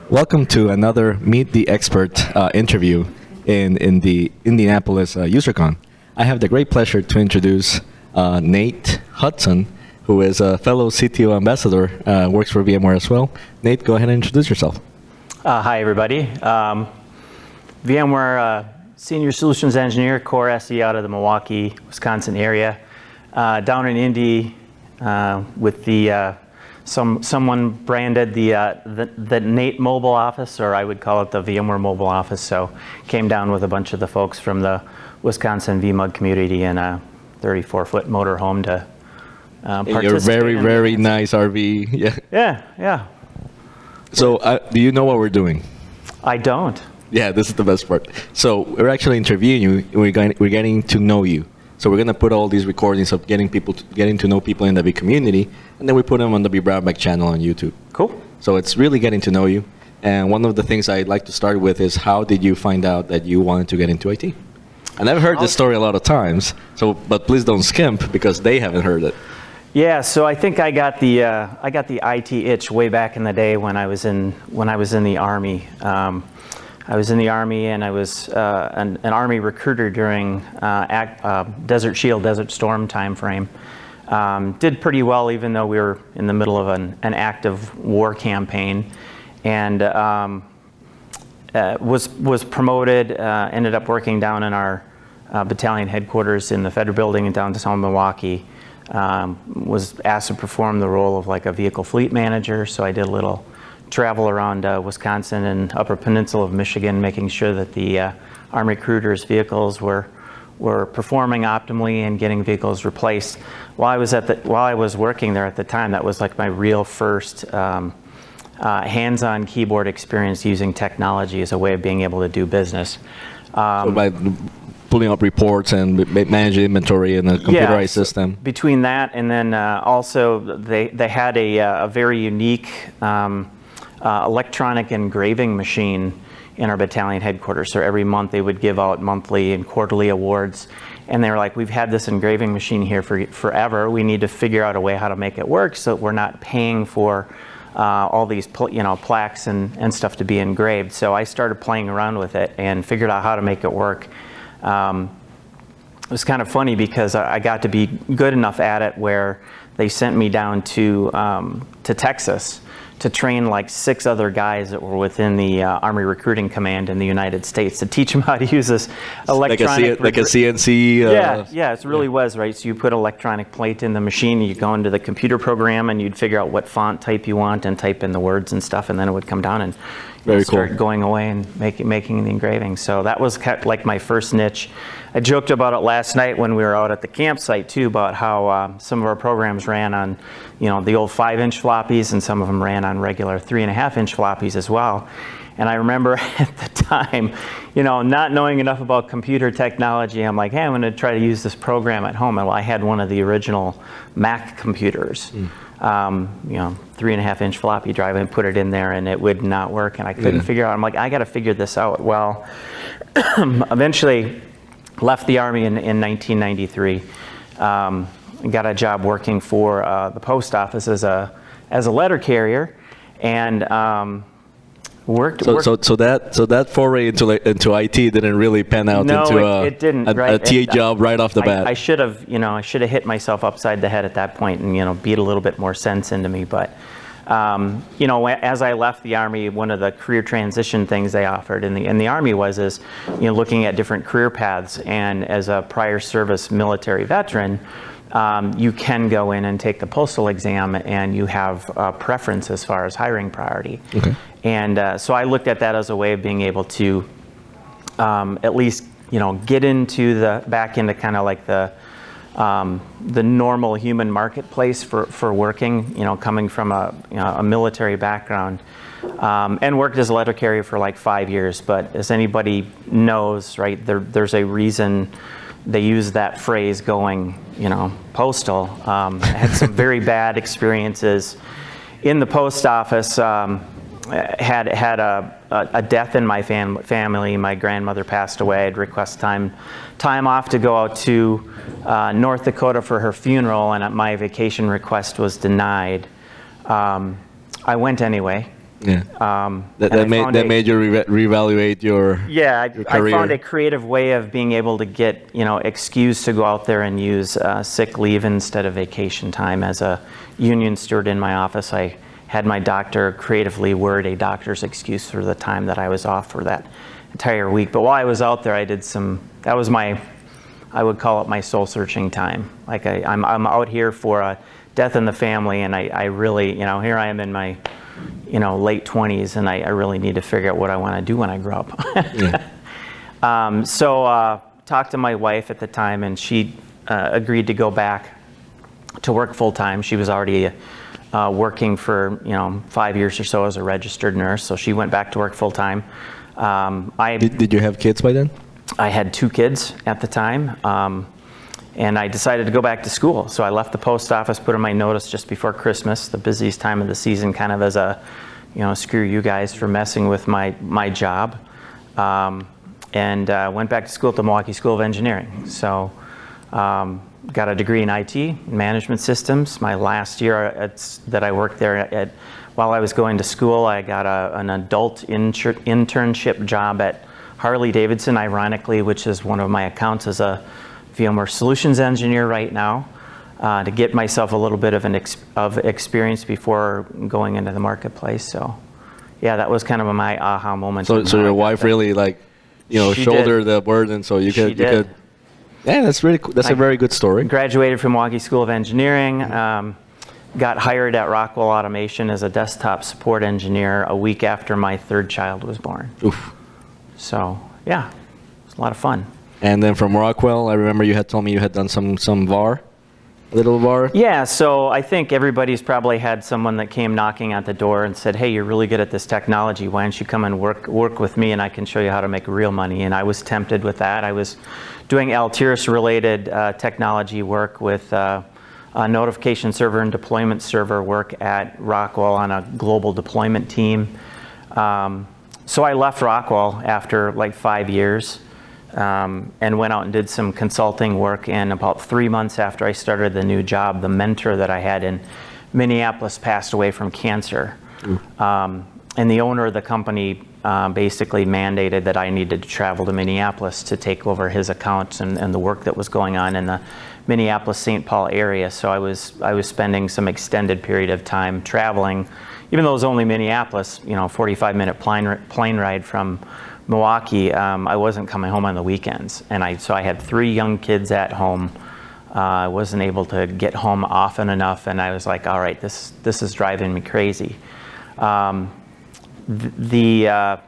Welcome to another Meet the Expert interview in the Indianapolis UserCon. I have the great pleasure to introduce Nate Hudson, who is a fellow CTO Ambassador, works for VMware as well. Nate, go ahead and introduce yourself. Hi, everybody. VMware Senior Solutions Engineer, Core SE out of the Milwaukee, Wisconsin area. Down in Indy with the someone branded the Nate mobile office, or I would call it the VMware mobile office. So came down with a bunch of the folks from the Wisconsin VMUG community in a 34-foot motorhome to participate. Your very nice RV. Yeah. So do you know what we're doing? I don't. Yeah, this is the best part. So we're actually interviewing you. We're getting to know you. So we're going to put all these recordings of getting to know people in the vCommunity, and then we put them on the vBrownBag channel on YouTube. Cool. So it's really getting to know you. And one of the things I'd like to start with is, how did you find out that you wanted to get into IT? And I've heard this story a lot of times, but please don't skimp because they haven't heard it. Yeah, so I think I got the IT itch way back in the day when I was in the Army. I was in the Army, and I was an Army recruiter during Desert Shield, Desert Storm timeframe. Did pretty well, even though we were in the middle of an active war campaign, and was promoted. Ended up working down in our battalion headquarters in the Federal Building in downtown Milwaukee. Was asked to perform the role of like a vehicle fleet manager, so I did a little travel around Wisconsin and Upper Peninsula of Michigan, making sure that the Army recruiters' vehicles were performing optimally and getting vehicles replaced. While I was working there at the time, that was like my real first hands-on keyboard experience using technology as a way of being able to do business. So by pulling up reports and managing inventory in a computerized system. Between that and then also they had a very unique electronic engraving machine in our battalion headquarters. So every month they would give out monthly and quarterly awards, and they were like, we've had this engraving machine here for forever. We need to figure out a way how to make it work so that we're not paying for all these plaques and stuff to be engraved. So I started playing around with it and figured out how to make it work. It was kind of funny because I got to be good enough at it where they sent me down to Texas to train like 6 other guys that were within the Army Recruiting Command in the United States to teach them how to use this electronic... Like a CNC... Yeah, it really was, right? So you put electronic plate in the machine, you go into the computer program, and you'd figure out what font type you want and type in the words and stuff, and then it would come down and start going away and making the engraving. So that was kind of like my first niche. I joked about it last night when we were out at the campsite too, about how some of our programs ran on, the old 5-inch floppies, and some of them ran on regular 3.5-inch floppies as well. And I remember at the time, not knowing enough about computer technology, I'm like, hey, I'm going to try to use this program at home. And I had one of the original Mac computers. 3.5-inch floppy drive, and put it in there, and it would not work, and I couldn't figure out. I'm like, I got to figure this out. Well, eventually left the Army in 1993. Got a job working for the post office as a letter carrier, and worked. So that foray into IT didn't really pan out into it didn't, a TA job right off the bat. I should have hit myself upside the head at that point and beat a little bit more sense into me. But as I left the Army, one of the career transition things they offered in the Army was looking at different career paths. And as a prior service military veteran, you can go in and take the postal exam, and you have preference as far as hiring priority. Okay. And so I looked at that as a way of being able to at least get back into kind of like the normal human marketplace for working. Coming from a military background, and worked as a letter carrier for like 5 years. But as anybody knows, right, there's a reason they use that phrase going, postal. I had some very bad experiences in the post office. Had a death in my family. My grandmother passed away. I'd request time off to go out to North Dakota for her funeral, and my vacation request was denied. I went anyway, Yeah. That and I found made you reevaluate your Yeah, your I career. found a creative way of being able to get, excused to go out there and use sick leave instead of vacation time. As a union steward in my office, I had my doctor creatively word a doctor's excuse for the time that I was off for that entire week. But while I was out there, I did that was I would call it my soul searching time. Like I'm out here for a death in the family, and I really, here I am in my late 20s, and I really need to figure out what I want to do when I grow up. Yeah. So talked to my wife at the time, and she agreed to go back to work full time. She was already working for 5 years or so as a registered nurse, so she went back to work full time. Did you have kids by then? I had 2 kids at the time. And I decided to go back to school. So I left the post office, put in my notice just before Christmas, the busiest time of the season, kind of as a, screw you guys for messing with my job. And went back to school at the Milwaukee School of Engineering. So got a degree in IT, management systems. My last year that I worked there, while I was going to school, I got an adult internship job at Harley-Davidson, ironically, which is one of my accounts as a VMware solutions engineer right now, to get myself a little bit of experience before going into the marketplace. So, yeah, that was kind of my aha moment. So your wife really shouldered the burden, so you could. Yeah, that's really cool. That's a very good story. Graduated from Milwaukee School of Engineering. Got hired at Rockwell Automation as a desktop support engineer a week after my 3rd child was born. Oof. So, yeah, it was a lot of fun. And then from Rockwell, I remember you had told me you had done some VAR, little VAR. Yeah, so I think everybody's probably had someone that came knocking at the door and said, hey, you're really good at this technology. Why don't you come and work with me, and I can show you how to make real money. And I was tempted with that. I was doing Altiris-related technology work with notification server and deployment server work at Rockwell on a global deployment team. So I left Rockwell after like 5 years. And went out and did some consulting work. And about 3 months after I started the new job, the mentor that I had in Minneapolis passed away from cancer. And the owner of the company basically mandated that I needed to travel to Minneapolis to take over his accounts and the work that was going on in the Minneapolis-St. Paul area. So I was spending some extended period of time traveling, even though it was only Minneapolis, 45-minute plane ride from Milwaukee. I wasn't coming home on the weekends, and so I had 3 young kids at home. I wasn't able to get home often enough, and I was like, all right, this is driving me crazy. The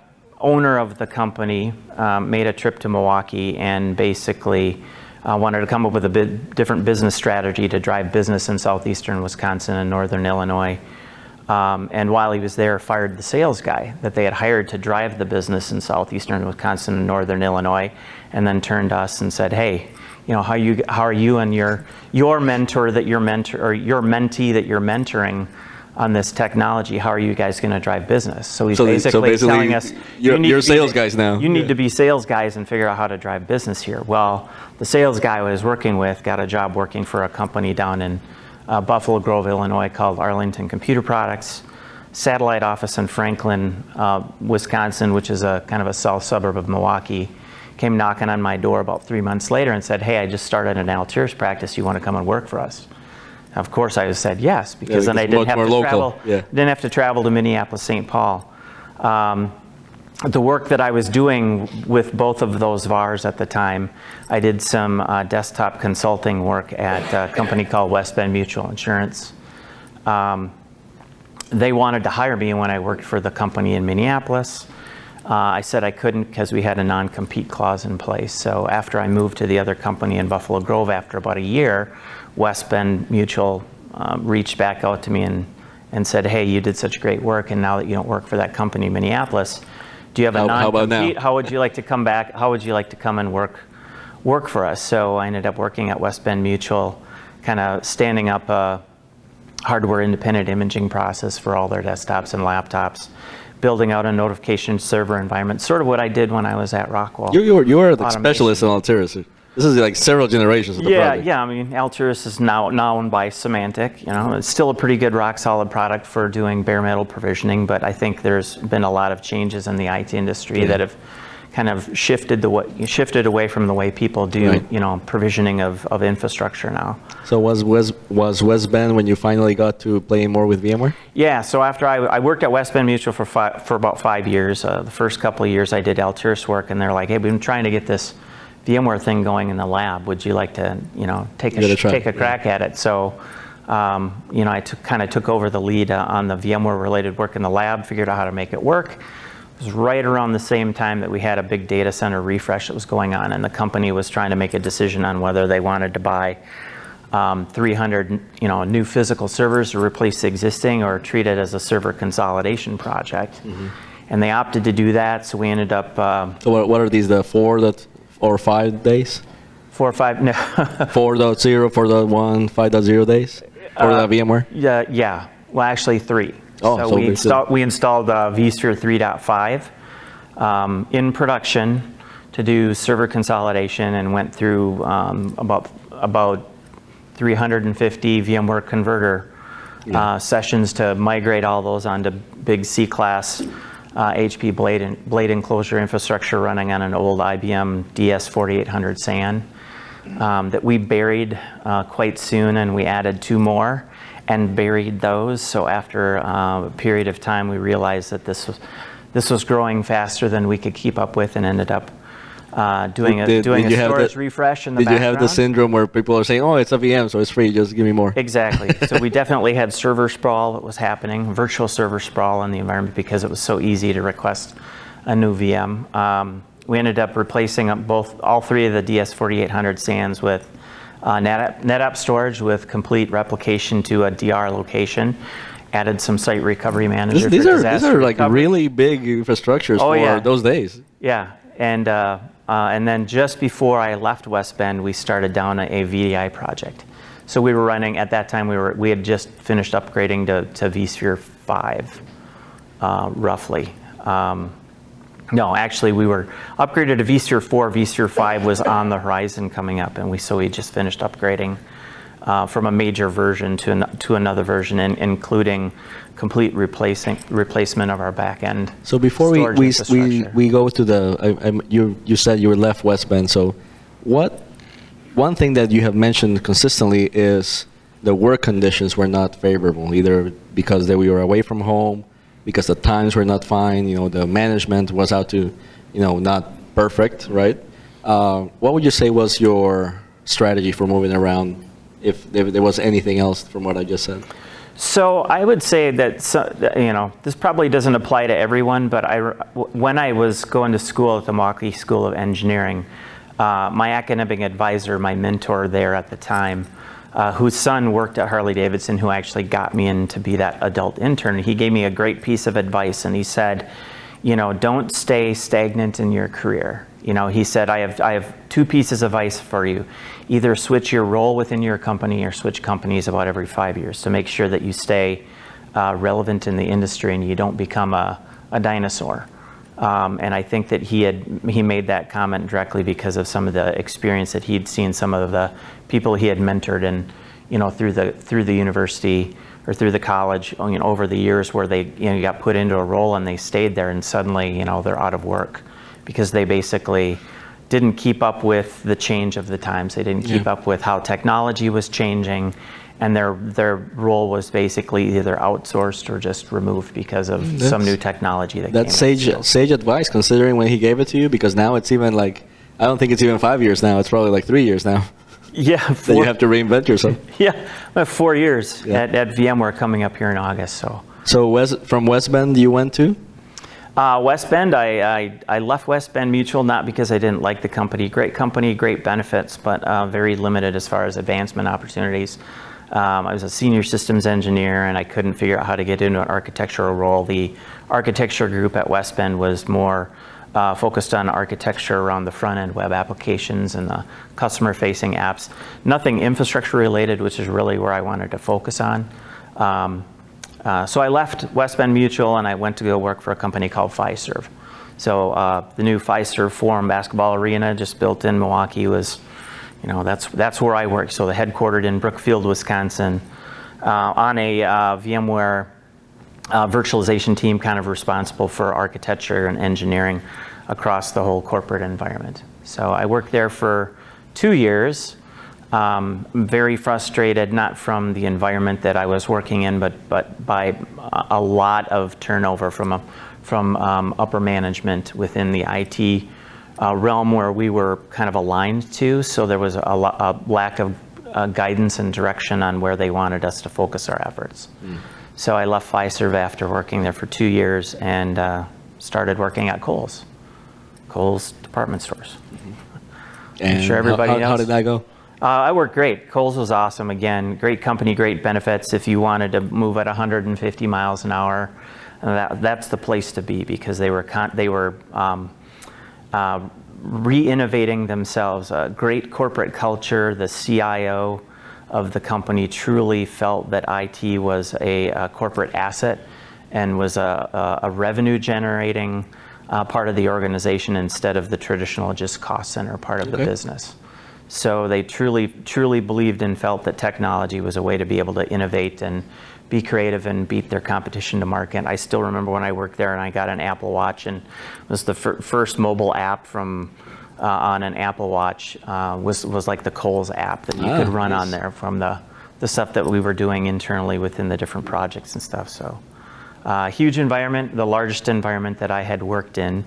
owner of the company made a trip to Milwaukee and basically wanted to come up with a different business strategy to drive business in southeastern Wisconsin and northern Illinois. And while he was there, fired the sales guy that they had hired to drive the business in southeastern Wisconsin and northern Illinois, and then turned to us and said, "Hey, how are you and your mentor that your mentee that you're mentoring on this technology? How are you guys going to drive business?" So he's basically telling us, "You're sales guys now. You need to be sales guys and figure out how to drive business here." Well, the sales guy I was working with got a job working for a company down in Buffalo Grove, Illinois, called Arlington Computer Products, satellite office in Franklin, Wisconsin, which is a kind of a south suburb of Milwaukee. Came knocking on my door about 3 months later and said, "Hey, I just started an Altiris practice. You want to come and work for us?" Of course, I said yes, because then I didn't have to travel. Yeah. Didn't have to travel to Minneapolis, St. Paul. The work that I was doing with both of those VARs at the time, I did some desktop consulting work at a company called West Bend Mutual Insurance. They wanted to hire me when I worked for the company in Minneapolis. I said I couldn't because we had a non-compete clause in place. So after I moved to the other company in Buffalo Grove after about a year, West Bend Mutual reached back out to me and said, "Hey, you did such great work, and now that you don't work for that company in Minneapolis, do you have a non-compete? How would you like to come back? How would you like to come and work for us?" So I ended up working at West Bend Mutual, kind of standing up a hardware independent imaging process for all their desktops and laptops, building out a notification server environment, sort of what I did when I was at Rockwell. You are the specialist in Altiris. This is like several generations of the project. Yeah. I mean, Altiris is now owned by Symantec. It's still a pretty good, rock solid product for doing bare metal provisioning. But I think there's been a lot of changes in the IT industry that have kind of shifted away from the way people do, provisioning of infrastructure now. So was West Bend when you finally got to play more with VMware? Yeah. So after I worked at West Bend Mutual for about 5 years. The first couple of years I did Altiris work, and they're like, "Hey, we've been trying to get this VMware thing going in the lab. Would you like to, take a crack at it?" So, I took over the lead on the VMware related work in the lab, figured out how to make it work. It was right around the same time that we had a big data center refresh that was going on, and the company was trying to make a decision on whether they wanted to buy 300, new physical servers to replace the existing, or treat it as a server consolidation project. And they opted to do that, so we ended up. So what are these? The 4 or 5 days? 4 or 5. No. 4.0, 4.1, 5.0 days for the VMware. Yeah. Well, actually 3. Oh, so we installed vSphere 3.5 in production to do server consolidation, and went through about 350 VMware converter sessions to migrate all those onto big C-class HP blade enclosure infrastructure running on an old IBM DS4800 SAN that we buried quite soon, and we added 2 more and buried those. So after a period of time, we realized that this was growing faster than we could keep up with, and ended up doing a storage refresh in the background. Did you have the syndrome where people are saying, "Oh, it's a VM, so it's free, just give me more"? Exactly. So we definitely had server sprawl that was happening, virtual server sprawl in the environment, because it was so easy to request a new VM. We ended up replacing all 3 of the DS4800 SANs with NetApp storage with complete replication to a DR location. Added some site recovery manager. These are like really big infrastructures for those days. Yeah. And then just before I left West Bend, we started down a VDI project. So we were running, at that time, we had just finished upgrading to vSphere 5, roughly. No, actually, we were upgraded to vSphere 4. vSphere 5 was on the horizon coming up, and we just finished upgrading from a major version to another version, including complete replacement of our back end. So before we go to the, you said you were left West Bend. So one thing that you have mentioned consistently is the work conditions were not favorable, either because we were away from home, because the times were not fine, the management was out to, not perfect, right? What would you say was your strategy for moving around, if there was anything else from what I just said? So I would say that, this probably doesn't apply to everyone, but when I was going to school at the Milwaukee School of Engineering, my academic advisor, my mentor there at the time, whose son worked at Harley-Davidson, who actually got me in to be that adult intern, he gave me a great piece of advice, and he said, don't stay stagnant in your career. He said, I have 2 pieces of advice for you. Either switch your role within your company, or switch companies about every 5 years to make sure that you stay relevant in the industry and you don't become a dinosaur. And I think that he made that comment directly because of some of the experience that he'd seen some of the people he had mentored and through the university or through the college over the years, where they got put into a role and they stayed there, and suddenly they're out of work because they basically didn't keep up with the change of the times. They didn't keep up with how technology was changing, and their role was basically either outsourced or just removed because of some new technology that came. That's sage advice, considering when he gave it to you, because now it's even like, I don't think it's even 5 years now. It's probably like 3 years now. Yeah. That you have to reinvent yourself. Yeah, 4 years at VMware coming up here in August. So from West Bend you went to? West Bend, I left West Bend Mutual not because I didn't like the company, great benefits, but very limited as far as advancement opportunities. I was a senior systems engineer, and I couldn't figure out how to get into an architectural role. The architecture group at West Bend was more focused on architecture around the front-end web applications and the customer-facing apps. Nothing infrastructure related, which is really where I wanted to focus on. So I left West Bend Mutual, and I went to go work for a company called Fiserv. So the new Fiserv Forum basketball arena just built in Milwaukee was that's where I work. So they're headquartered in Brookfield, Wisconsin, on a VMware virtualization team, kind of responsible for architecture and engineering across the whole corporate environment. So I worked there for 2 years. Very frustrated, not from the environment that I was working in, but by a lot of turnover from upper management within the IT realm where we were kind of aligned to. So there was a lack of guidance and direction on where they wanted us to focus our efforts. So I left Fiserv after working there for 2 years and started working at Kohl's department stores. And I'm sure everybody knows. How did that go? I worked great. Kohl's was awesome. Again, great company, great benefits. If you wanted to move at 150 miles an hour, that's the place to be, because they were re-innovating themselves. A great corporate culture. The CIO of the company truly felt that IT was a corporate asset and was a revenue-generating part of the organization instead of the traditional just cost center part of the business. So they truly believed and felt that technology was a way to be able to innovate and be creative and beat their competition to market. I still remember when I worked there and I got an Apple Watch, and it was the first mobile app from on an Apple Watch was like the Kohl's app that you could run on there from the stuff that we were doing internally within the different projects and stuff. So huge environment, the largest environment that I had worked in.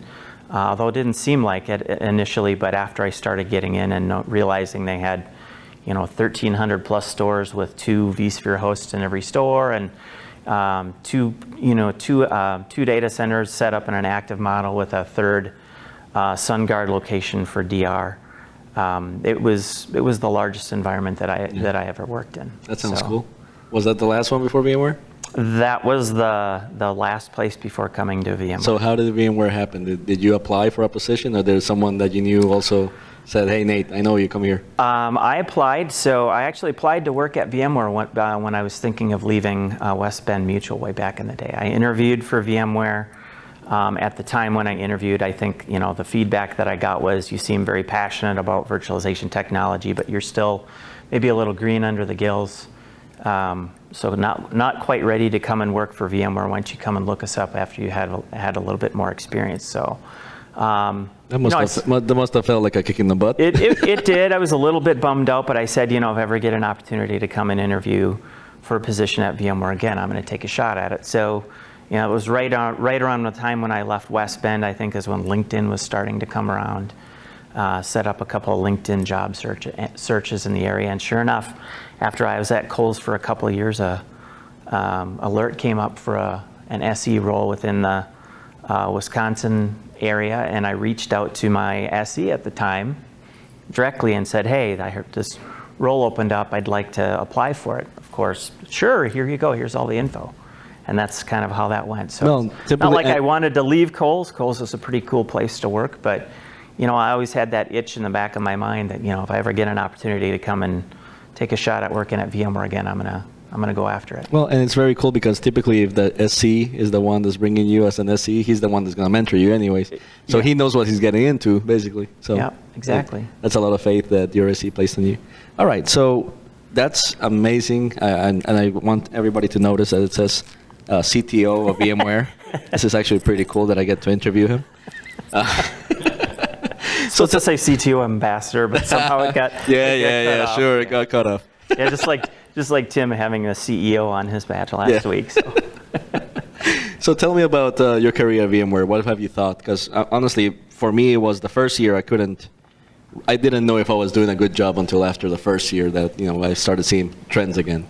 Although it didn't seem like it initially, but after I started getting in and realizing they had, 1,300 plus stores with 2 vSphere hosts in every store, and two data centers set up in an active model with a third SunGuard location for DR. It was the largest environment that I ever worked in. That sounds cool. Was that the last one before VMware? That was the last place before coming to VMware. So how did VMware happen? Did you apply for a position, or there's someone that you knew also said, hey, Nate, I know you, come here? I applied. So I actually applied to work at VMware when I was thinking of leaving West Bend Mutual way back in the day. I interviewed for VMware. At the time when I interviewed, I think the feedback that I got was, you seem very passionate about virtualization technology, but you're still maybe a little green under the gills. So not quite ready to come and work for VMware. Why don't you come and look us up after you had a little bit more experience? So that must have felt like a kick in the butt. It did. I was a little bit bummed out, but I said, if I ever get an opportunity to come and interview for a position at VMware again, I'm going to take a shot at it. So it was right around the time when I left West Bend, I think, is when LinkedIn was starting to come around. Set up a couple of LinkedIn job searches in the area, and sure enough, after I was at Kohl's for a couple of years, alert came up for an SE role within the Wisconsin area, and I reached out to my SE at the time directly and said, hey, I heard this role opened up, I'd like to apply for it. Of course, sure, here you go, here's all the info. And that's kind of how that went. So not like I wanted to leave Kohl's. Kohl's is a pretty cool place to work, but I always had that itch in the back of my mind that, if I ever get an opportunity to come and take a shot at working at VMware again, I'm gonna go after it. Well, and it's very cool because typically if the SC is the one that's bringing you as an SC, he's the one that's gonna mentor you anyways. So he knows what he's getting into, basically. So yeah, exactly. That's a lot of faith that your SC placed in you. All right, so that's amazing, and I want everybody to notice that it says CTO of VMware. This is actually pretty cool that I get to interview him. So to say CTO Ambassador, but somehow it got sure, it got cut off. Yeah, just like Tim having a CEO on his badge last week. So. So tell me about your career at VMware. What have you thought? Because honestly, for me, it was the first year I didn't know if I was doing a good job until after the first year that I started seeing trends again.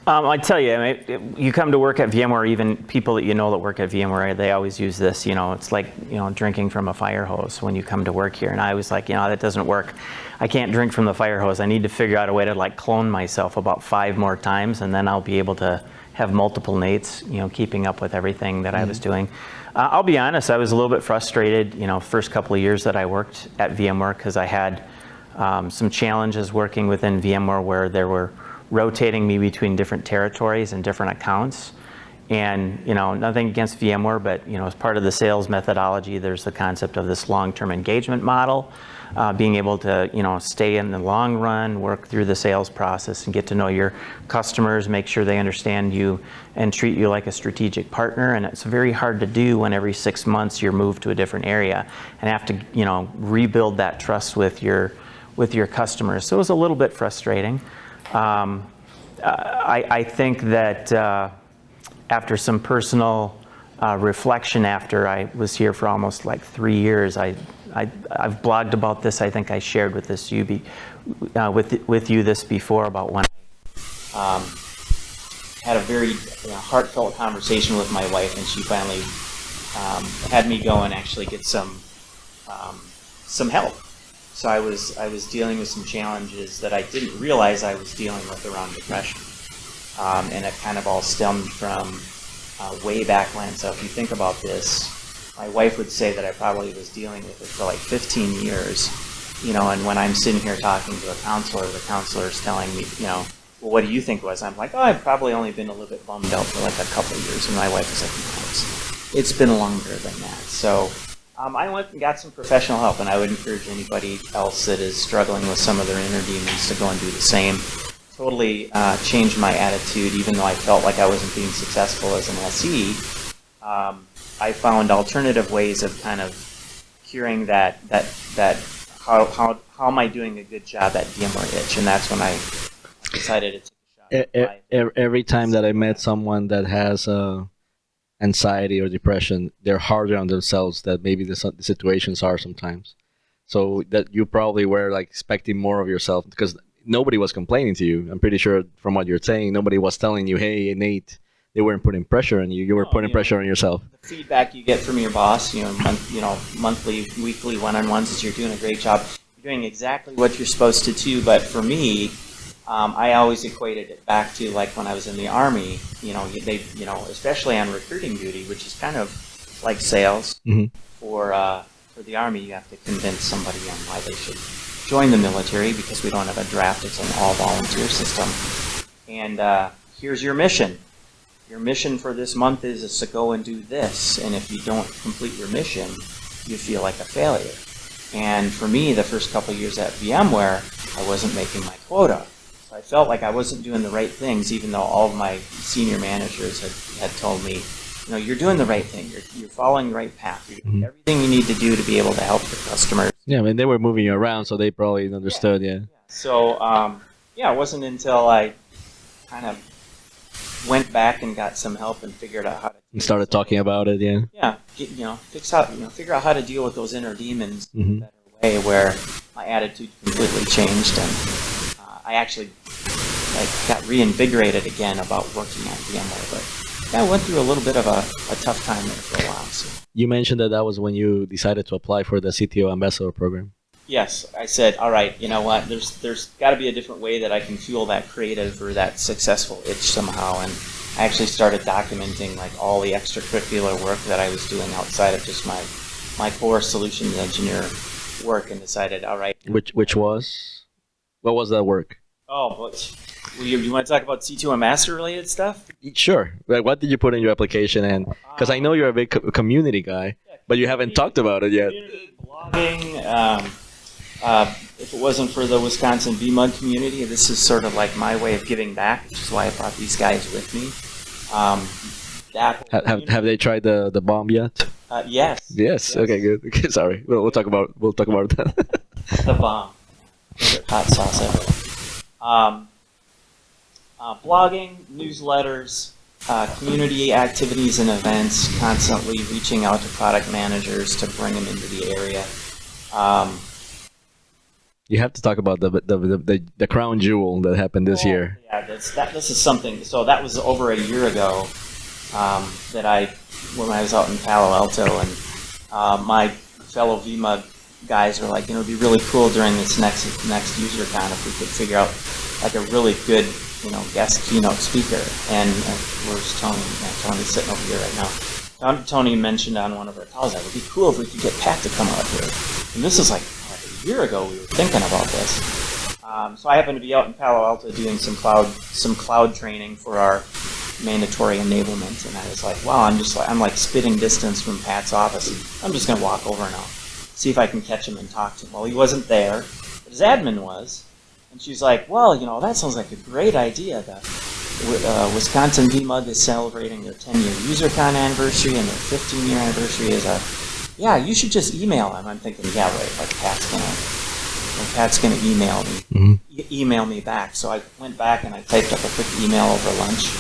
I tell you, you come to work at VMware, even people that that work at VMware, they always use this, it's like, drinking from a fire hose when you come to work here. And I was like, that doesn't work. I can't drink from the fire hose. I need to figure out a way to clone myself about 5 more times, and then I'll be able to have multiple Nates, keeping up with everything that I was doing. I'll be honest, I was a little bit frustrated, first couple of years that I worked at VMware, because I had some challenges working within VMware where there were rotating me between different territories and different accounts. And nothing against VMware, but as part of the sales methodology, there's the concept of this long-term engagement model, being able to stay in the long run, work through the sales process, and get to know your customers, make sure they understand you, and treat you like a strategic partner. And it's very hard to do when every 6 months you're moved to a different area and have to rebuild that trust with your customers. So it was a little bit frustrating. I think that after some personal reflection, after I was here for almost like 3 years, I've blogged about this. I think I shared with with you this before, about when I had a very heartfelt conversation with my wife, and she finally had me go and actually get some help. So I was dealing with some challenges that I didn't realize I was dealing with around depression. And it kind of all stemmed from way back when. So if you think about this, my wife would say that I probably was dealing with it for like 15 years, and when I'm sitting here talking to a counselor, the counselor's telling me, well, what do you think it was? I'm like, I've probably only been a little bit bummed out for like a couple of years. And my wife is like, no, it's been longer than that. So I went and got some professional help, and I would encourage anybody else that is struggling with some of their inner demons to go and do the same. Totally changed my attitude, even though I felt like I wasn't being successful as an SE. I found alternative ways of kind of curing that how am I doing a good job at VMware itch, and that's when I decided to take a shot. Every time that I met someone that has anxiety or depression, they're harder on themselves than maybe the situations are sometimes. So that you probably were like expecting more of yourself, because nobody was complaining to you. I'm pretty sure from what you're saying, nobody was telling you, hey, Nate, they weren't putting pressure on you. You were putting pressure on yourself. The feedback you get from your boss, monthly, weekly, one-on-ones, is you're doing a great job. You're doing exactly what you're supposed to do. But for me, I always equated it back to like when I was in the Army. Especially on recruiting duty, which is kind of like sales. Mm-hmm. For the Army, you have to convince somebody on why they should join the military, because we don't have a draft. It's an all-volunteer system. And here's your mission. Your mission for this month is to go and do this. And if you don't complete your mission, you feel like a failure. And for me, the first couple of years at VMware, I wasn't making my quota. So I felt like I wasn't doing the right things, even though all of my senior managers had told me, you're doing the right thing. You're following the right path. You're doing everything you need to do to be able to help your customers. Yeah, I mean, they were moving you around, so they probably understood, yeah. So, it wasn't until I kind of went back and got some help and figured out how to... You started talking about it, yeah. Yeah, figure out how to deal with those inner demons in a better way, where my attitude completely changed, and I actually got reinvigorated again about working at VMware. But I went through a little bit of a tough time there for a while. So. You mentioned that was when you decided to apply for the CTO Ambassador program. Yes, I said, all right, you know what, there's got to be a different way that I can fuel that creative or that successful itch somehow. And I actually started documenting like all the extracurricular work that I was doing outside of just my core solutions engineer work, and decided, all right. Which was? What was that work? Oh, but you want to talk about CTO Ambassador related stuff? Sure. Like, what did you put in your application? And because I know you're a big community guy, but you haven't talked about it yet. Blogging. If it wasn't for the Wisconsin VMUG community, this is sort of like my way of giving back, which is why I brought these guys with me. Have they tried the bomb yet? Yes. Yes. Okay. Good. Okay. Sorry. We'll talk about that. The bomb. Hot sauce everywhere. Blogging, newsletters, community activities and events. Constantly reaching out to product managers to bring them into the area. You have to talk about the crown jewel that happened this year. Yeah, this is something. So that was over a year ago when I was out in Palo Alto, and my fellow VMUG guys were like, it'd be really cool during this next UserCon if we could figure out like a really good guest keynote speaker. And where's Tony? Yeah, Tony's sitting over here right now. Tony mentioned on one of our calls that it would be cool if we could get Pat to come out here. And this is like a year ago we were thinking about this. So I happened to be out in Palo Alto doing some cloud training for our mandatory enablement, and I was like, wow, I'm like spitting distance from Pat's office. I'm just going to walk over now, see if I can catch him and talk to him. Well, he wasn't there, but his admin was, and she's like, well, that sounds like a great idea. The Wisconsin VMUG is celebrating their 10-year UserCon anniversary, and their 15-year anniversary is yeah, you should just email him. I'm thinking, yeah, right, like Pat's gonna email me, email me back. So I went back and I typed up a quick email over lunch,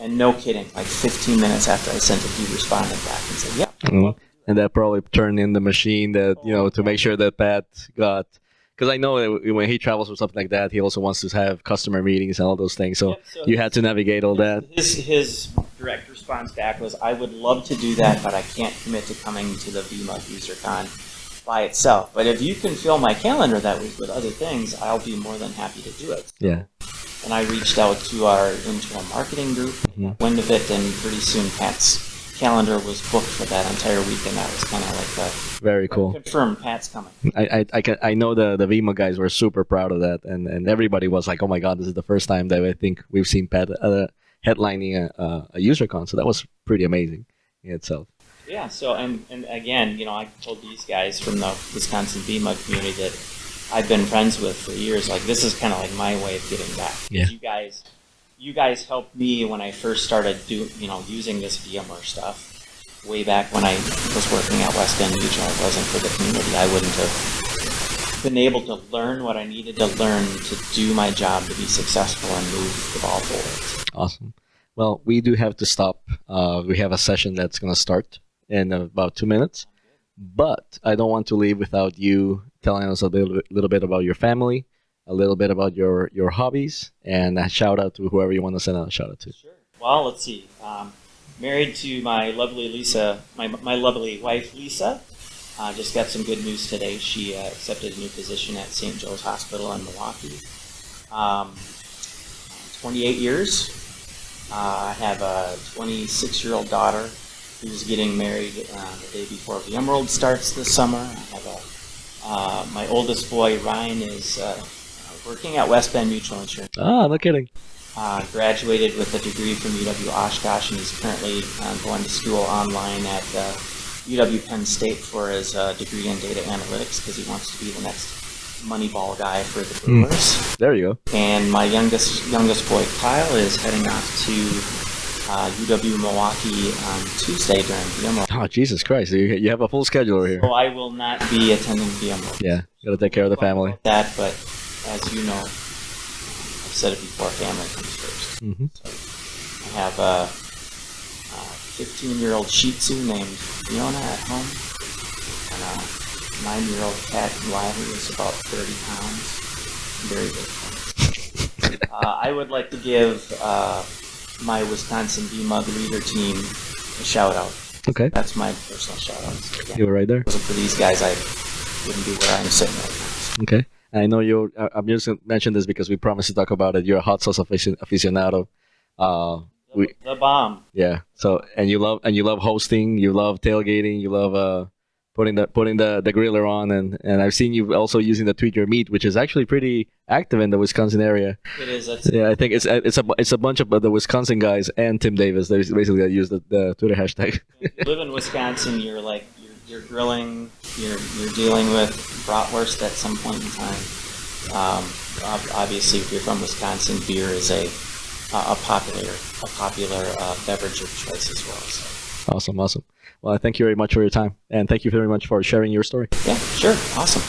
and no kidding, like 15 minutes after I sent it, he responded back and said, yeah. And that probably turned in the machine that, to make sure that Pat got, because I know that when he travels or something like that, he also wants to have customer meetings and all those things. So, so you had to navigate all that. His direct response back was, I would love to do that, but I can't commit to coming to the VMUG UserCon by itself. But if you can fill my calendar that week with other things, I'll be more than happy to do it. Yeah. And I reached out to our internal marketing group, wind of it, and pretty soon Pat's calendar was booked for that entire week, and that was kind of like very cool. Confirmed Pat's coming. I know the VMUG guys were super proud of that, and everybody was like, oh my god, this is the first time that I think we've seen Pat headlining a UserCon, so that was pretty amazing in itself. Yeah, so and again, I told these guys from the Wisconsin VMUG community that I've been friends with for years, like this is kind of like my way of giving back. Yeah. You guys helped me when I first started using this VMware stuff. Way back when I was working at West Bend Mutual, if it wasn't for the community, I wouldn't have been able to learn what I needed to learn to do my job to be successful and move the ball forward. Awesome. Well, we do have to stop. We have a session that's going to start in about 2 minutes, but I don't want to leave without you telling us a little bit about your family, a little bit about your hobbies, and a shout out to whoever you want to send out a shout out to. Sure. Well, let's see. Married to my lovely Lisa, my lovely wife Lisa. Just got some good news today. She accepted a new position at St. Joe's Hospital in Milwaukee. 28 years. I have a 26-year-old daughter who's getting married the day before VMWorld starts this summer. I have my oldest boy Ryan is working at West Bend Mutual Insurance. Ah, no kidding. Graduated with a degree from UW Oshkosh, and he's currently going to school online at UW Penn State for his degree in data analytics because he wants to be the next Moneyball guy for the Brewers. There you go. And my youngest boy Kyle is heading off to UW Milwaukee on Tuesday during VMWorld. Oh, Jesus Christ! You have a full schedule over here. So I will not be attending VMWorld. Yeah, gotta take care of the family. But as you know, I've said it before, family comes first. So I have a 15-year-old Shih Tzu named Fiona at home, and a 9-year-old cat Riley is about 30 pounds. Very big. I would like to give my Wisconsin VMUG leader team a shout out. Okay. That's my personal shout out. So again, you were right there. If it wasn't for these guys, I wouldn't be where I'm sitting right now. Okay. I know I'm just going to mention this because we promised to talk about it. You're a hot sauce aficionado. The bomb. Yeah. So and you love hosting. You love tailgating. You love putting the griller on, and I've seen you also using the Tweet Your Meat, which is actually pretty active in the Wisconsin area. It is. Yeah, I think it's a bunch of the Wisconsin guys and Tim Davis. They basically use the Twitter hashtag. If you live in Wisconsin, you're grilling. You're dealing with bratwurst at some point in time. Obviously, if you're from Wisconsin, beer is a popular beverage of choice as well. So. Awesome. Well, thank you very much for your time, and thank you very much for sharing your story. Yeah, sure. Awesome.